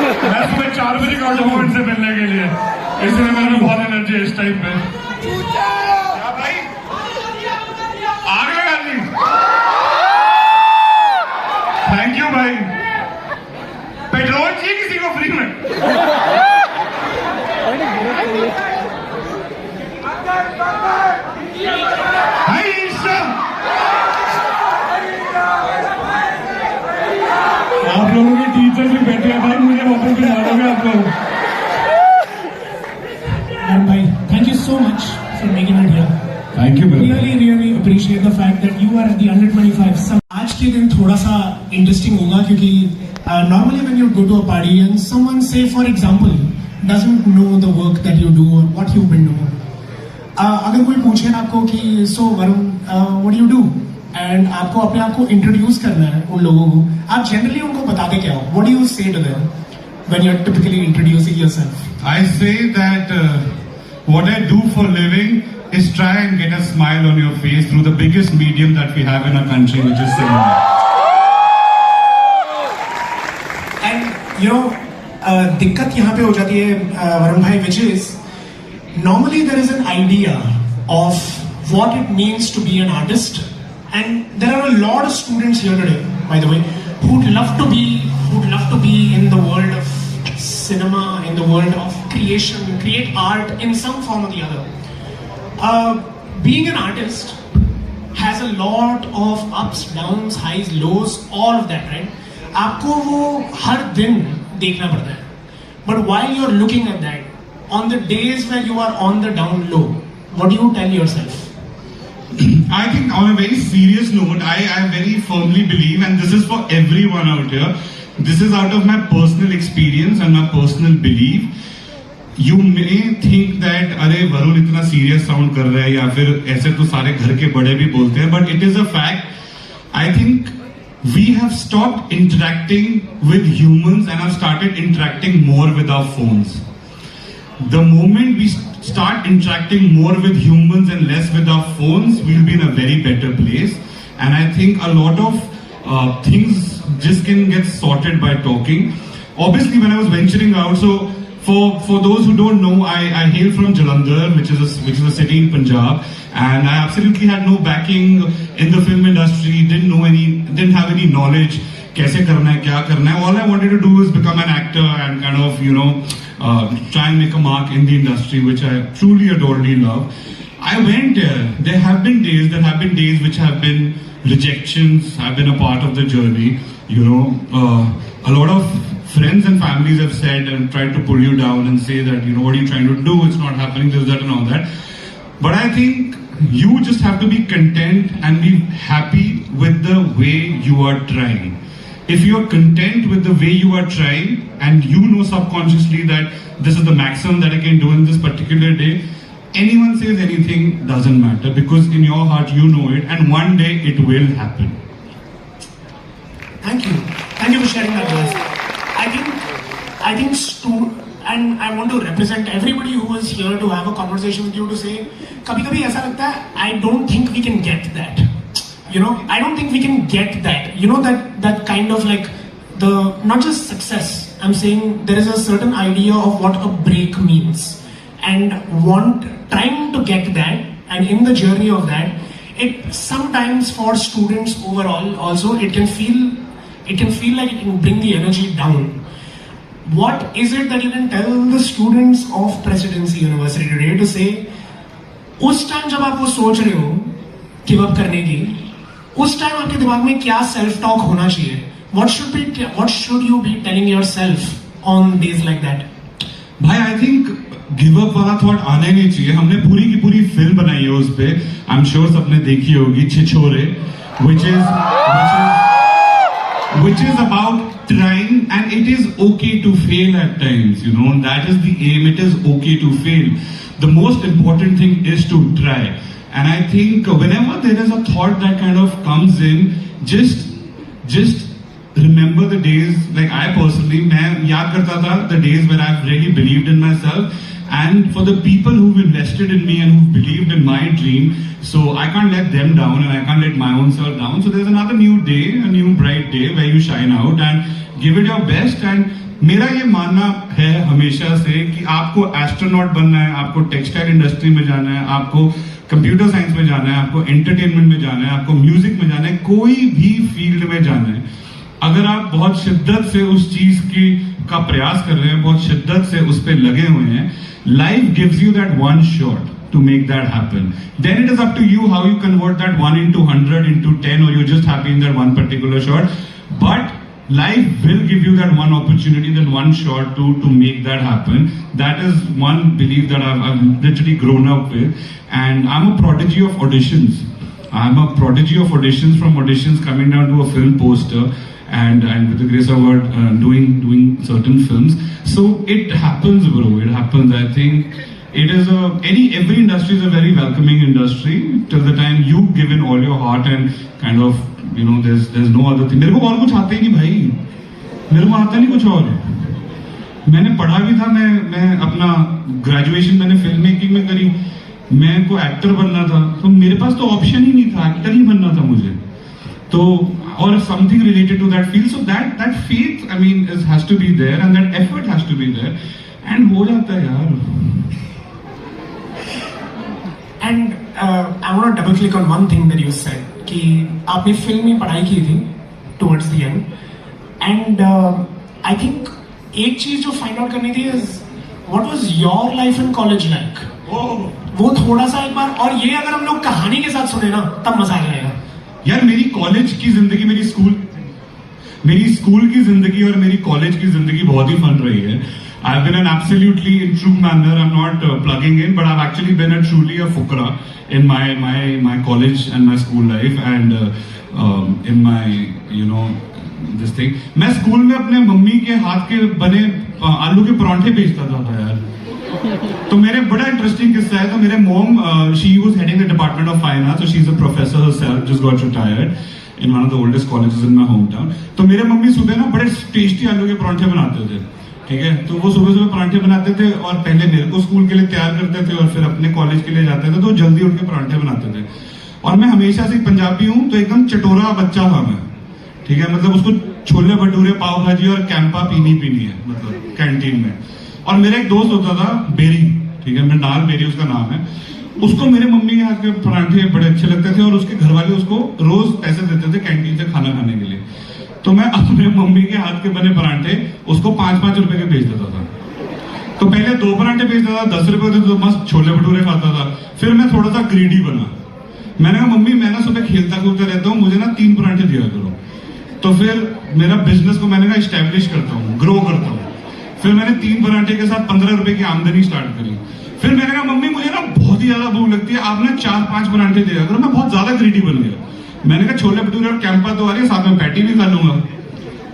मैं सुबह 4 बजे का हूँ इनसे मिलने के लिए, इसलिए मेरे में बहुत एनर्जी है इस टाइम पे। क्या भाई आ गए गाली? थैंक यू भाई। पेट्रोल चाहिए किसी को फ्री में? हाय ईशा, आप लोगों के टीचर भी बैठे हैं भाई, मुझे वापस भी डालोगे आप लोग। भाई, thank you so much for making it here. Thank you. Really appreciate the fact that you are at the under 25. आज के दिन थोड़ा सा इंटरेस्टिंग होगा क्योंकि normally when you go to a party and someone say for example doesn't know the work that you do or what you've been doing. अगर कोई पूछे ना आपको कि so Varun what do you do? And आपको अपने आप को इंट्रोड्यूस करना है उन लोगों को, आप जनरली उनको बताते क्या हो? What do you say to them when you're typically introducing yourself? I say that what I do for living is try and get a smile on your face through the biggest medium that we have in our country, which is cinema. And you know, दिक्कत यहाँ पे हो जाती है वरुण भाई, which is normally there is an idea of what it means to be an artist, and there are a lot of students here today, by the way, who'd love to be in the world of cinema, in the world of creation, create art in some form or the other. Being an artist has a lot of ups, downs, highs, lows, all of that, right? आपको वो हर दिन देखना पड़ता है. But while you're looking at that, on the days where you are on the down low, what do you tell yourself? I think on a very serious note, I very firmly believe, and this is for everyone out here, this is out of my personal experience and my personal belief. You may think that अरे वरुण इतना serious sound कर रहा है, या फिर ऐसे तो सारे घर के बड़े भी बोलते हैं, but it is a fact. I think we have stopped interacting with humans and have started interacting more with our phones. The moment we start interacting more with humans and less with our phones, we'll be in a very better place. And I think a lot of things just can get sorted by talking. Obviously, when I was venturing out, so for those who don't know, I hail from Jalandhar, which is a city in Punjab, and I absolutely had no backing in the film industry. Didn't have any knowledge. कैसे करना है, क्या करना है. All I wanted to do was become an actor and kind of, you know, try and make a mark in the industry, which I truly adoringly love. I went there. There have been days which have been rejections, have been a part of the journey. You know, a lot of friends and families have said and tried to pull you down and say that, you know, what are you trying to do? It's not happening, this, that, and all that. But I think you just have to be content and be happy with the way you are trying. If you are content with the way you are trying and you know subconsciously that this is the maximum that I can do in this particular day, anyone says anything doesn't matter, because in your heart you know it, and one day it will happen. Thank you for sharing that, guys. I think and I want to represent everybody who is here to have a conversation with you to say, कभी-कभी ऐसा लगता है, I don't think we can get that. You know, I don't think we can get that. You know, that kind of like not just success. I'm saying there is a certain idea of what a break means, and trying to get that, and in the journey of that, it sometimes for students overall also it can feel like it can bring the energy down. What is it that you can tell the students of Presidency University today to say, उस time जब आप वो सोच रहे हो give up करने की, उस टाइम आपके दिमाग में क्या सेल्फ टॉक होना चाहिए? What should you be telling yourself on days like that? भाई, I think गिव अप वाला थॉट आना ही नहीं चाहिए. हमने पूरी की पूरी फिल्म बनाई है उस पे, आई एम श्योर सबने देखी होगी, छिछोरे, which is about trying, and it is okay to fail at times, you know, that is the aim. It is okay to fail. The most important thing is to try. And I think whenever there is a thought that kind of comes in, just remember the days, like I personally, मैं याद करता था the days where I've really believed in myself, and for the people who've invested in me and who've believed in my dream, so I can't let them down and I can't let my own self down. So there's another new day, a new bright day where you shine out and give it your best, and मेरा ये मानना है हमेशा से कि आपको astronaut बनना है, आपको टेक्सटाइल इंडस्ट्री में जाना है, आपको कंप्यूटर साइंस में जाना है, आपको एंटरटेनमेंट में जाना है, आपको म्यूजिक में जाना है, कोई भी फील्ड में जाना है, अगर आप बहुत शिद्दत से उस चीज की का प्रयास कर रहे हैं, बहुत शिद्दत से उस पर लगे हुए हैं, life gives you that one shot to make that happen. Then it is up to you how you convert that 1 into 100 into 10, or you're just happy in that one particular shot. But life will give you that one opportunity, that one shot to make that happen. That is one belief that I've literally grown up with. And I'm a prodigy of auditions. I'm a prodigy of auditions, from auditions coming down to a film poster, and with the grace of God, doing certain films. So it happens, bro. It happens. I think it is every industry is a very welcoming industry till the time you give in all your heart and kind of, you know, there's no other thing. मेरे को और कुछ आता ही नहीं भाई, मेरे को आता नहीं कुछ और. मैंने पढ़ा भी था, मैं अपना ग्रेजुएशन मैंने फिल्म मेकिंग में करी, मैं को एक्टर बनना था, तो मेरे पास तो ऑप्शन ही नहीं था, एक्टर ही बनना था मुझे. तो और something related to that field, so that faith, I mean, has to be there, and that effort has to be there, and हो जाता है यार. And I want to double click on one thing that you said कि आपने film में पढ़ाई की थी towards the end, and I think एक चीज जो फाइंड आउट करनी थी is what was your life in college like? वो थोड़ा सा एक बार, और ये अगर हम लोग कहानी के साथ सुने ना तब मजा आ जाएगा. यार मेरी कॉलेज की जिंदगी, मेरी स्कूल की जिंदगी और मेरी कॉलेज की जिंदगी बहुत ही फन रही है. I've been an absolutely in true manner. I'm not plugging in, but I've actually been truly a fukra in my college and my school life, and in my, you know, this thing. मैं school में अपने mummy के हाथ के बने आलू के परांठे बेचता था यार. तो मेरे बड़ा इंटरेस्टिंग किस्सा है. तो मेरे mom, she was heading the department of finance, so she's a professor herself, just got retired in one of the oldest colleges in my hometown. तो मेरे मम्मी सुबह ना बड़े टेस्टी आलू के परांठे बनाते थे, ठीक है. तो वो सुबह सुबह परांठे बनाते थे और पहले मेरे को स्कूल के लिए तैयार करते थे और फिर अपने कॉलेज के लिए जाते थे. तो जल्दी उठ के परांठे बनाते थे. और मैं हमेशा से पंजाबी हूँ, तो एकदम चटोरा बच्चा था मैं, ठीक है. मतलब उसको छोले भटूरे, पाव भाजी और कैंपा पीनी है, मतलब कैंटीन में. और मेरा एक दोस्त होता था बेरी, ठीक है, मृणाल बेरी उसका नाम है. उसको मेरे मम्मी के हाथ के परांठे बड़े अच्छे लगते थे और उसके घर वाले उसको रोज पैसे देते थे कैंटीन से खाना खाने के लिए. तो मैं अपने मम्मी के हाथ के बने परांठे उसको 5-5 रुपए के बेच देता था. तो पहले 2 परांठे बेचता था, 10 रुपए होते तो मस्त छोले भटूरे खाता था. फिर मैं थोड़ा सा ग्रीडी बना. मैंने कहा मम्मी मैं ना सुबह खेलता कूदता रहता हूँ, मुझे ना 3 परांठे दिया करो. तो फिर मेरा बिजनेस को मैंने कहा स्टैब्लिश करता हूँ, ग्रो करता हूँ. फिर मैंने 3 परांठे के साथ 15 रुपए की आमदनी स्टार्ट करी. फिर मैंने कहा मम्मी मुझे ना बहुत ही ज्यादा भूख लगती है, आप ना 4-5 परांठे दिया करो. मैं बहुत ज्यादा ग्रीडी बन गया. मैंने कहा छोले भटूरे और कैंपा तो आ रही है, साथ में पैटी भी खा लूंगा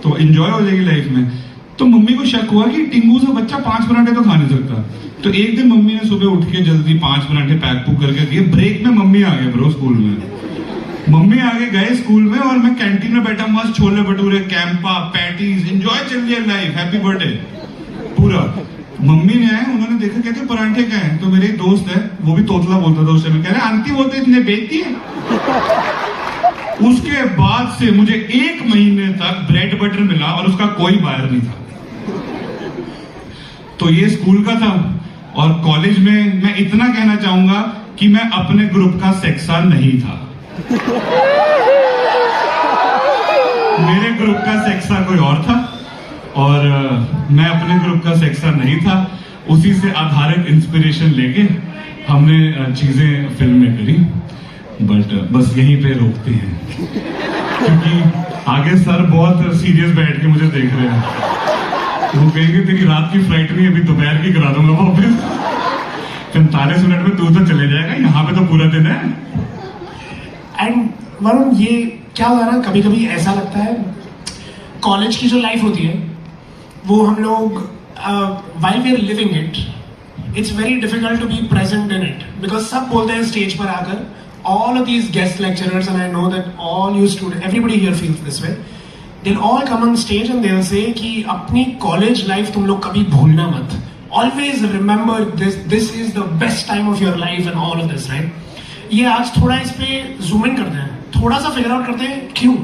तो एंजॉय हो जाएगी लाइफ में. तो मम्मी को शक हुआ कि टिंगू से बच्चा 5 परांठे तो खा नहीं सकता. तो एक दिन मम्मी ने सुबह उठ के जल्दी 5 परांठे पैक पुक करके दिए. ब्रेक में मम्मी आ गए ब्रो स्कूल में. मम्मी आगे गए स्कूल में और मैं कैंटीन में बैठा, मस्त छोले भटूरे, कैंपा, पैटीज, एंजॉय चल रही है लाइफ, हैप्पी बर्थडे पूरा. मम्मी ने आए, उन्होंने देखा, कहते परांठे क्या है. तो मेरे एक दोस्त है, वो भी तोतला बोलता था उस समय, कह रहे आंटी वो तो इतने बेचती है. उसके बाद से मुझे 1 महीने तक ब्रेड बटर मिला और उसका कोई बायर नहीं था. तो ये स्कूल का था. और कॉलेज में मैं इतना कहना चाहूंगा कि मैं अपने ग्रुप का सेक्सा नहीं था. मेरे ग्रुप का सेक्सा कोई और था और मैं अपने ग्रुप का सेक्सा नहीं था. उसी से आधारित इंस्पिरेशन लेके हमने चीजें फिल्म में करी. बट बस यहीं पे रोकते हैं क्योंकि आगे सर बहुत सीरियस बैठ के मुझे देख रहे हैं. वो कहेंगे तेरी रात की फ्लाइट नहीं, अभी दोपहर की करा दूंगा वापस. 45 मिनट में तू तो चले जाएगा, यहाँ पे तो पूरा दिन है. एंड वरुण, ये क्या होता है ना, कभी कभी ऐसा लगता है कॉलेज की जो लाइफ होती है वो हम लोग while we are living it, it's very difficult to be present in it. Because सब बोलते हैं स्टेज पर आकर, all of these guest lecturers, and I know that all you students, everybody here feels this way, they'll all come on stage and they'll say कि अपनी college life तुम लोग कभी भूलना मत. Always remember this is the best time of your life and all of this, right? ये आज थोड़ा इस पे zoom in करते हैं, थोड़ा सा figure out करते हैं क्यों.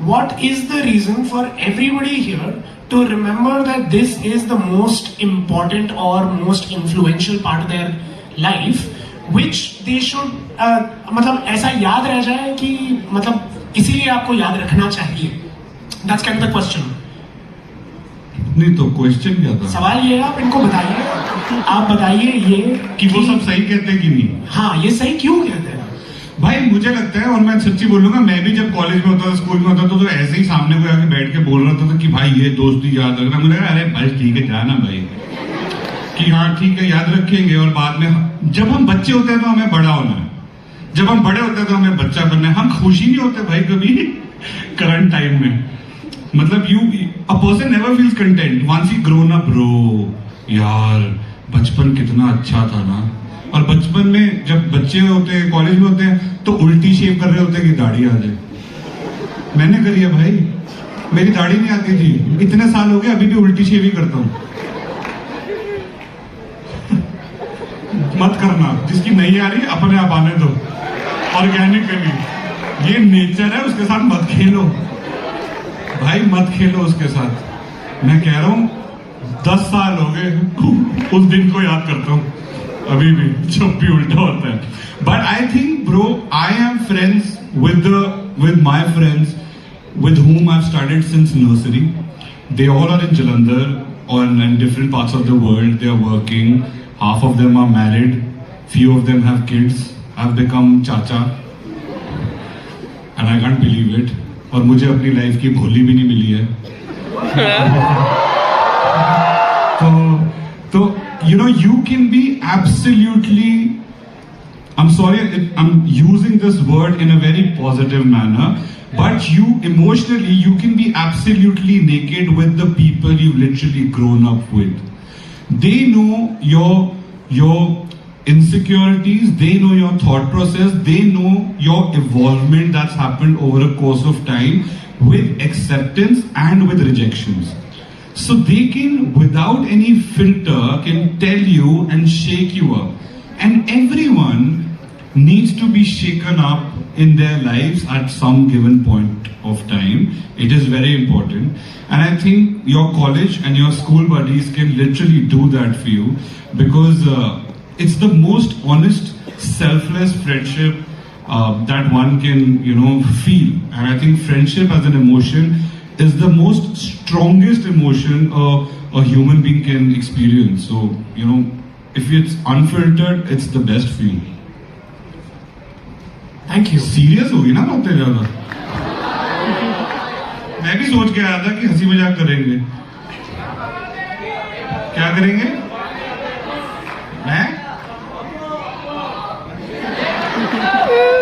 what is the reason for everybody here to remember that this is the most important or most influential part of their life, which they should मतलब ऐसा याद रह जाए कि मतलब इसीलिए आपको याद रखना चाहिए. That's kind of the question. नहीं तो क्वेश्चन क्या था? सवाल ये है, आप इनको बताइए, आप बताइए ये कि वो सब सही कहते हैं कि नहीं. हाँ, ये सही क्यों कहते हैं? भाई मुझे लगता है, और मैं सच्ची बोलूंगा, मैं भी जब कॉलेज में होता था, स्कूल में होता था, तो ऐसे ही सामने कोई आके बैठ के बोल रहा था कि भाई ये दोस्ती याद रखना. मुझे लगा अरे भाई ठीक है, जाना भाई कि हाँ ठीक है याद रखेंगे. और बाद में जब हम बच्चे होते हैं तो हमें बड़ा होना है, जब हम बड़े होते हैं तो हमें बच्चा बनना है. हम खुशी नहीं होते भाई कभी करंट टाइम में. मतलब a person never feels content once he grown up. Bro यार बचपन कितना अच्छा था ना. और बचपन में जब बच्चे होते हैं, कॉलेज में होते हैं, तो उल्टी शेव कर रहे होते हैं कि दाढ़ी आ जाए. मैंने करी है भाई, मेरी दाढ़ी नहीं आती थी, इतने साल हो गए अभी भी उल्टी शेव ही करता हूं. मत करना, जिसकी नहीं आ रही अपने आप आने दो ऑर्गेनिकली. ये नेचर है, उसके साथ मत खेलो भाई, मत खेलो उसके साथ. मैं कह रहा हूं 10 साल हो गए उस दिन को याद करता हूं अभी भी जब भी उल्टा होता है. But I think bro, I am friends with my friends with whom I've studied since nursery. They all are in Jalandhar or in different parts of the world. They are working. Half of them are married. Few of them have kids. I've become chacha. And I can't believe it. और मुझे अपनी life की भोली भी नहीं मिली है. तो you know, you can be absolutely, I'm sorry, I'm using this word in a very positive manner, but you emotionally, you can be absolutely naked with the people you've literally grown up with. They know your insecurities, they know your thought process, they know your evolvement that's happened over a course of time with acceptance and with rejections. So they can, without any filter, can tell you and shake you up. And everyone needs to be shaken up in their lives at some given point of time. It is very important. And I think your college and your school buddies can literally do that for you, because it's the most honest, selfless friendship that one can, you know, feel. And I think friendship as an emotion is the most strongest emotion a human being can experience. So, you know, if it's unfiltered, it's the best feeling. Thank you. Serious होगी ना बातें ज्यादा. मैं भी सोच के आया था कि हंसी मजाक करेंगे. क्या करेंगे? मैं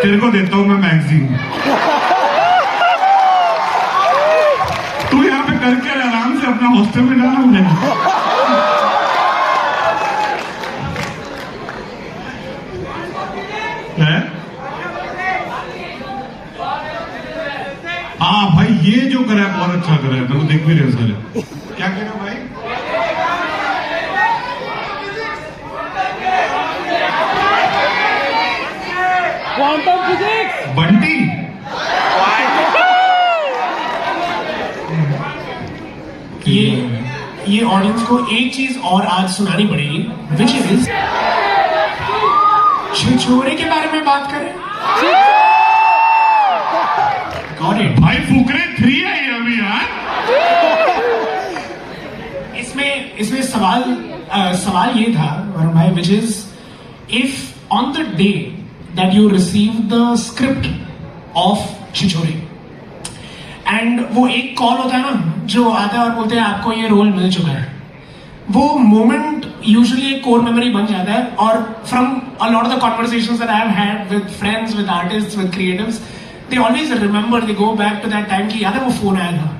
तेरे को देता हूं मैं मैगजीन. तू यहाँ पे करके आराम से अपना हॉस्टल में जाना मुझे. हाँ भाई, ये जो करा है बहुत अच्छा करा है. मैं देख भी रहे सारे. क्या कह रहे हो भाई? Quantum physics Bunty. ये ऑडियंस को एक चीज और आज सुनानी पड़ेगी, विच इज छिछोरे के बारे में बात करें. Got it. भाई फुकरे 3 है ये अभी यार. इसमें सवाल ये था वरुण भाई, which is if on the day that you receive the script of Chhichhore, and वो एक कॉल होता है ना जो आता है और बोलते हैं आपको ये रोल मिल चुका है, वो मोमेंट यूजुअली एक कोर मेमोरी बन जाता है. और from a lot of the conversations that I have had with friends, with artists, with creatives, they always remember, they go back to that time कि याद है वो फोन आया था.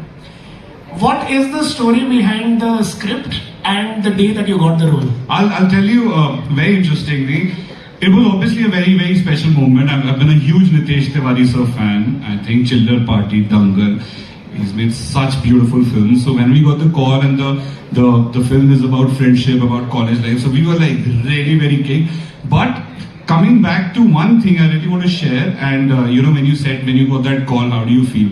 What is the story behind the script and the day that you got the role? I'll tell you very interestingly. It was obviously a very, very special moment. I've been a huge Nitesh Tiwari sir fan. I think Chiller Party, Dangal. He's made such beautiful films. So when we got the call and the film is about friendship, about college life, so we were like really, very keen. But coming back to one thing I really want to share, and you know, when you got that call, how do you feel?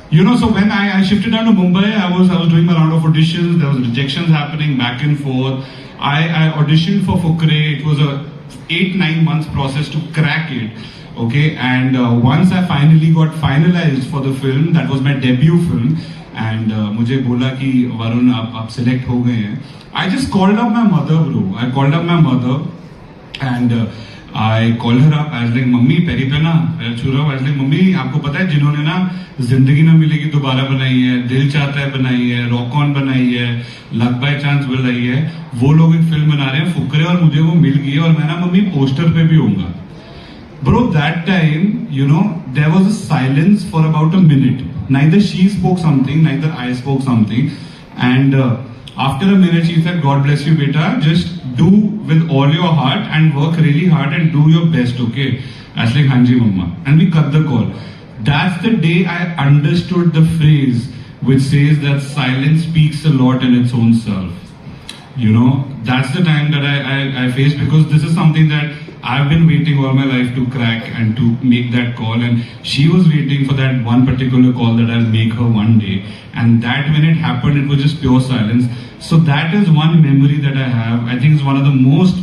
You know, so when I shifted down to Mumbai, I was doing my round of auditions. There was rejections happening back and forth. I auditioned for Fukre. It was a 8-9 months process to crack it. Okay, and once I finally got finalized for the film, that was my debut film, and मुझे बोला कि वरुण आप select हो गए हैं. I just called up my mother, bro. I called up my mother, and I called her up. I was like, mummy पेरी पे ना छुरा. I was like, मम्मी आपको पता है जिन्होंने ना जिंदगी ना मिलेगी दोबारा बनाई है, दिल चाहता है बनाई है, रॉक ऑन बनाई है, लक बाय चांस बनाई है, वो लोग एक फिल्म बना रहे हैं फुकरे और मुझे वो मिल गई है और मैं ना मम्मी पोस्टर पे भी होऊंगा. Bro, that time, you know, there was a silence for about a minute. Neither she spoke something, neither I spoke something. And after a minute, she said, God bless you, beta. Just do with all your heart and work really hard and do your best, okay? I was like, Hanji, mama. And we cut the call. That's the day I understood the phrase which says that silence speaks a lot in its own self. You know, that's the time that I faced, because this is something that I've been waiting all my life to crack and to make that call, and she was waiting for that one particular call that I'll make her one day. And that when it happened, it was just pure silence. So that is one memory that I have. I think it's one of the most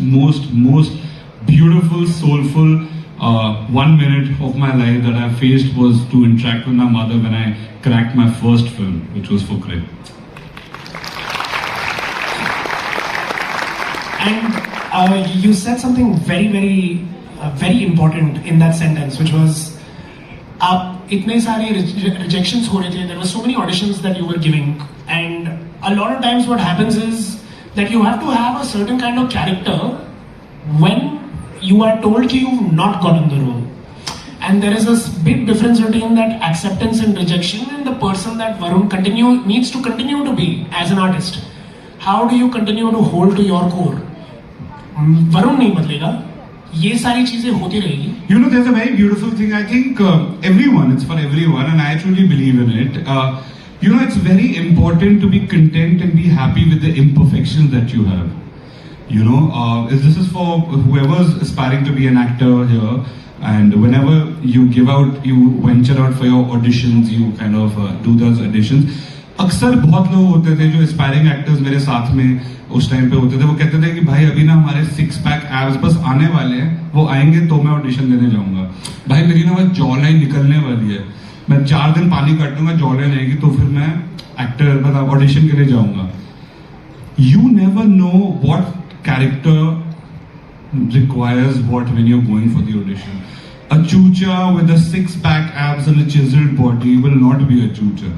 beautiful, soulful 1 minute of my life that I faced was to interact with my mother when I cracked my first film, which was Fukre. And you said something very important in that sentence, which was आप इतने सारे rejections हो रहे थे. There were so many auditions that you were giving, and a lot of times what happens is that you have to have a certain kind of character when you are told that you've not gotten the role. And there is this big difference between that acceptance and rejection and the person that Varun needs to continue to be as an artist. How do you continue to hold to your core? Varun नहीं बदलेगा, ये सारी चीजें होती रहेगी. You know, there's a very beautiful thing. I think it's for everyone, and I truly believe in it. You know, it's very important to be content and be happy with the imperfections that you have. You know, this is for whoever's aspiring to be an actor here. And whenever you venture out for your auditions, you kind of do those auditions. अक्सर बहुत लोग होते थे जो aspiring actors मेरे साथ में उस टाइम पे होते थे. वो कहते थे कि भाई अभी ना हमारे 6-पैक एब्स बस आने वाले हैं, वो आएंगे तो मैं ऑडिशन देने जाऊंगा. भाई मेरी ना बस जॉ लाइन निकलने वाली है, मैं 4 दिन पानी काट दूंगा, जॉ लाइन आएगी तो फिर मैं एक्टर मतलब ऑडिशन के लिए जाऊंगा. You never know what character requires what when you're going for the audition. A chucha with a 6-pack abs and a chiseled body will not be a chucha.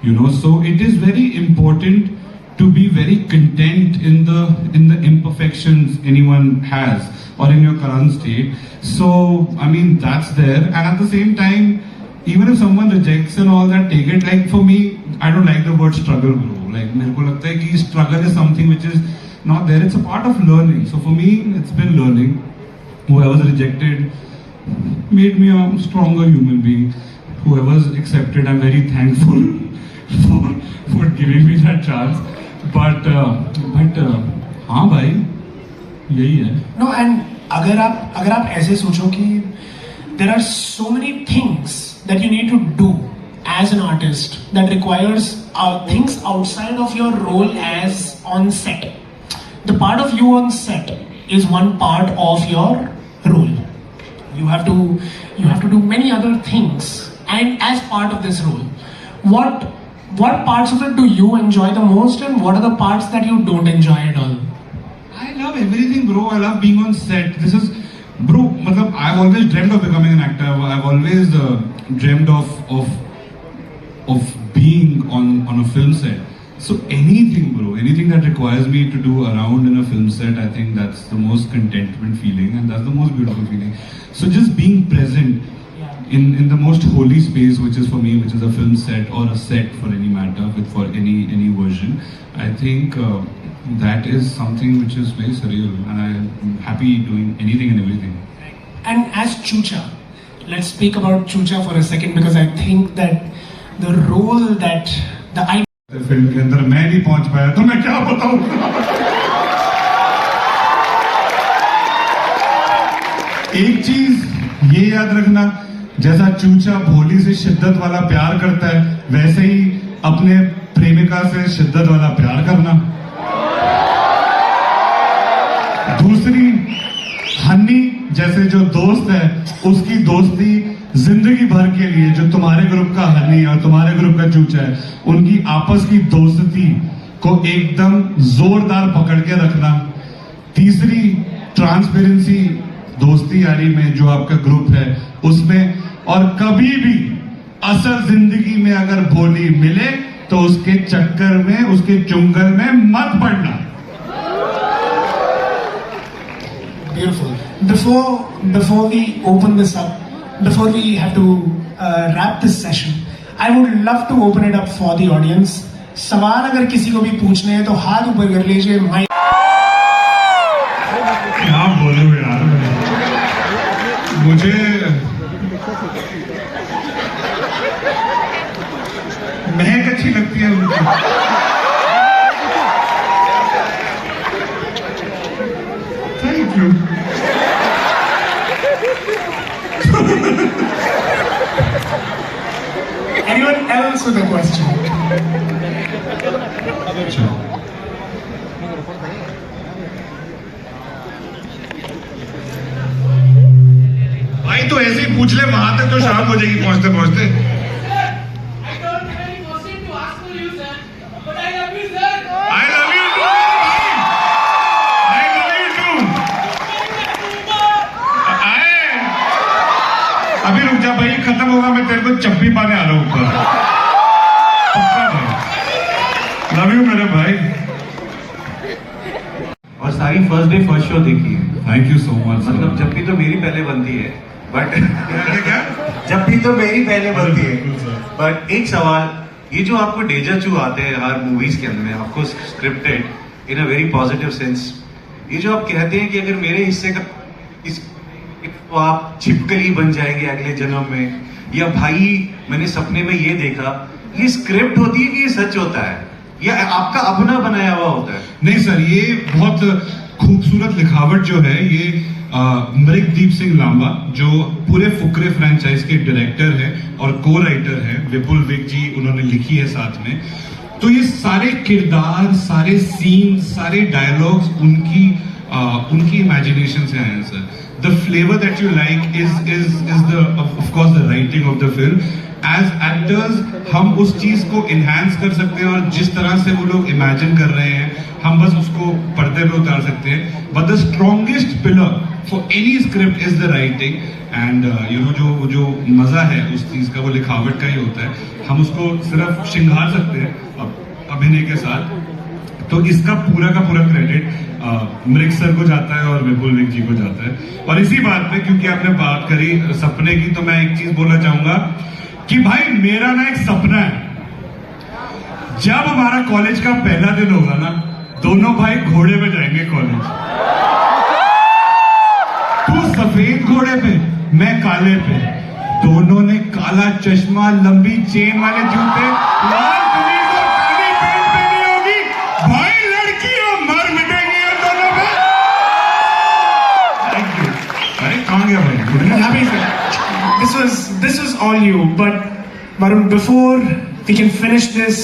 You know, so it is very important to be very content in the imperfections anyone has or in your current state. So I mean that's there, and at the same time, even if someone rejects and all that, take it. Like for me, I don't like the word struggle, bro. Like मेरे को लगता है कि struggle is something which is not there. It's a part of learning. So for me, it's been learning. Whoever's rejected made me a stronger human being. Whoever's accepted, I'm very thankful for giving me that chance. But हाँ भाई यही है. No, and अगर आप ऐसे सोचो कि there are so many things that you need to do as an artist that requires things outside of your role as on set. The part of you on set is one part of your role. You have to do many other things, and as part of this role, what parts of it do you enjoy the most, and what are the parts that you don't enjoy at all? I love everything, bro. I love being on set. This is, bro. मतलब I've always dreamed of becoming an actor. I've always dreamed of being on a film set. So anything, bro, anything that requires me to do around in a film set, I think that's the most contentment feeling, and that's the most beautiful feeling. So just being present in the most holy space, which is for me, which is a film set or a set for any matter, for any version, I think that is something which is very surreal, and I am happy doing anything and everything. And as Chucha, let's speak about Chucha for a second, because I think that the role that the film के अंदर मैं नहीं पहुंच पाया तो मैं क्या बताऊं. एक चीज ये याद रखना, जैसा चूचा भोली से शिद्दत वाला प्यार करता है, वैसे ही अपने प्रेमिका से शिद्दत वाला प्यार करना। दूसरी, हनी जैसे जो दोस्त है, उसकी दोस्ती जिंदगी भर के लिए, जो तुम्हारे ग्रुप का हनी और तुम्हारे ग्रुप का चूचा है, उनकी आपस की दोस्ती को एकदम जोरदार पकड़ के रखना। तीसरी, ट्रांसपेरेंसी दोस्ती यारी में जो आपका ग्रुप है उसमें, और कभी भी असल जिंदगी में अगर भोली मिले तो उसके चक्कर में, उसके चुंगल में मत पड़ना। Beautiful. Before we open this up, before we have to wrap this session, I would love to open it up for the audience. सवाल अगर किसी को भी पूछने हैं तो हाथ ऊपर कर लीजिए। क्या बोलूं यार, मुझे महक अच्छी लगती है उनकी। Thank you. Anyone else with a question? भाई तो ऐसे ही पूछ ले, वहां तक तो शाम हो जाएगी पहुंचते पहुंचते। अभी रुक जा भाई, खत्म होगा, मैं तेरे को चप्पी पाने आ रहा हूं ऊपर, पक्का भाई। लव यू मेरे भाई। और सारी फर्स्ट डे फर्स्ट शो देखी है। Thank you so much. मतलब जब भी तो मेरी पहले बनती है, बट क्या जब भी तो मेरी पहले बनती है, बट एक सवाल, ये जो आपको डेजा चू आते हैं हर मूवीज के अंदर में, आपको scripted in a very positive sense, ये जो आप कहते हैं कि अगर मेरे हिस्से का तो आप छिपकली बन जाएंगे अगले जन्म में, या भाई मैंने सपने में ये देखा, ये स्क्रिप्ट होती है कि ये सच होता है, या आपका अपना बनाया हुआ होता है? नहीं सर, ये बहुत खूबसूरत लिखावट जो है, ये मृगदीप सिंह लांबा जो पूरे फुकरे फ्रेंचाइज के डायरेक्टर है और को राइटर है, विपुल विक जी उन्होंने लिखी है साथ में। तो ये सारे किरदार, सारे सीन, सारे डायलॉग्स उनकी इमेजिनेशन से आए हैं sir. The flavor that you like is the of course the writing of the film. As actors हम उस चीज को enhance कर सकते हैं और जिस तरह से वो लोग imagine कर रहे हैं हम बस उसको पर्दे पे उतार सकते हैं। But the strongest pillar for any script is the writing and you know जो मजा है उस चीज का, वो लिखावट का ही होता है। हम उसको सिर्फ श्रृंगार सकते हैं अभिनय के साथ। तो इसका पूरा का पूरा क्रेडिट मृग सर को जाता है और विपुल विक जी को जाता है। और इसी बात पे, क्योंकि आपने बात करी सपने की, तो मैं एक चीज बोलना चाहूंगा कि भाई मेरा ना एक सपना है, जब हमारा कॉलेज का पहला दिन होगा ना, दोनों भाई घोड़े पे जाएंगे कॉलेज। तू सफेद घोड़े पे, मैं काले पे, दोनों ने काला चश्मा, लंबी चेन वाले जूते, लाल कमीज और काली पैंट पहनी होगी। भाई लड़की और मर मिटेंगे ये दोनों में। Thank you. अरे कहां गया भाई? Happy sir. This was all you. But Varun, before we can finish this,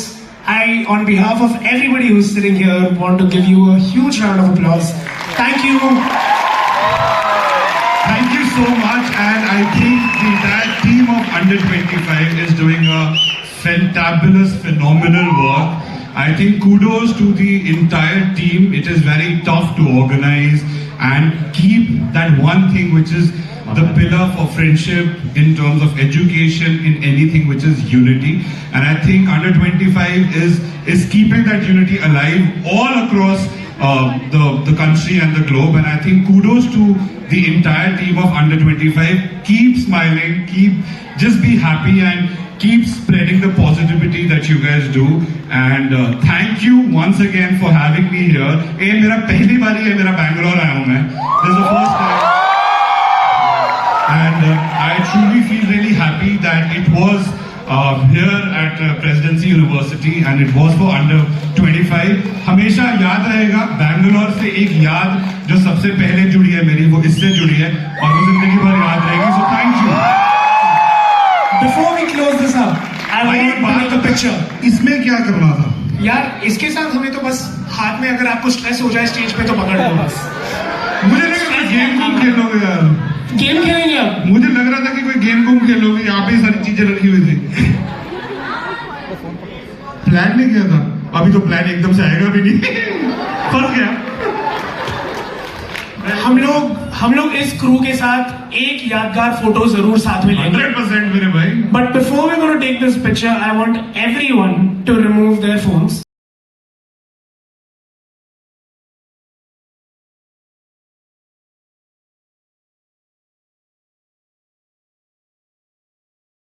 I, on behalf of everybody who's sitting here, want to give you a huge round of applause. Thank you. Thank you so much, and I think the entire team of Under 25 is doing a fantabulous, phenomenal work. I think kudos to the entire team. It is very tough to organize and keep that one thing which is the pillar for friendship in terms of education, in anything which is unity. And I think Under 25 is keeping that unity alive all across the country and the globe. And I think kudos to the entire team of Under 25. Keep smiling, just be happy and keep spreading the positivity that you guys do. And thank you once again for having me here. ये मेरा पहली बारी है, मेरा बैंगलोर आया हूँ मैं. This is the first time. And I truly feel really happy that it was here at Presidency University and it was for Under 25. हमेशा याद रहेगा, बैंगलोर से एक याद जो सबसे पहले जुड़ी है मेरी, वो इससे जुड़ी है और वो जिंदगी भर याद रहेगी. So thank you. Before we close this up, I want to take a picture. इसमें क्या करना था? यार इसके साथ हमें तो बस हाथ में अगर आपको स्ट्रेस हो जाए स्टेज पे तो पकड़ लो बस. मुझे लग रहा था गेम कूम खेलोगे यार. गेम खेलेंगे अब. मुझे लग रहा था कि कोई गेम कूम खेलोगे. यहाँ पे सारी चीजें रखी हुई थी. प्लान नहीं किया था. अभी तो प्लान एकदम से आएगा भी नहीं. फंस गया. हम लोग इस क्रू के साथ एक यादगार फोटो जरूर साथ में लेंगे. 100% मेरे भाई. But before we're going to take this picture, I want everyone to remove their phones.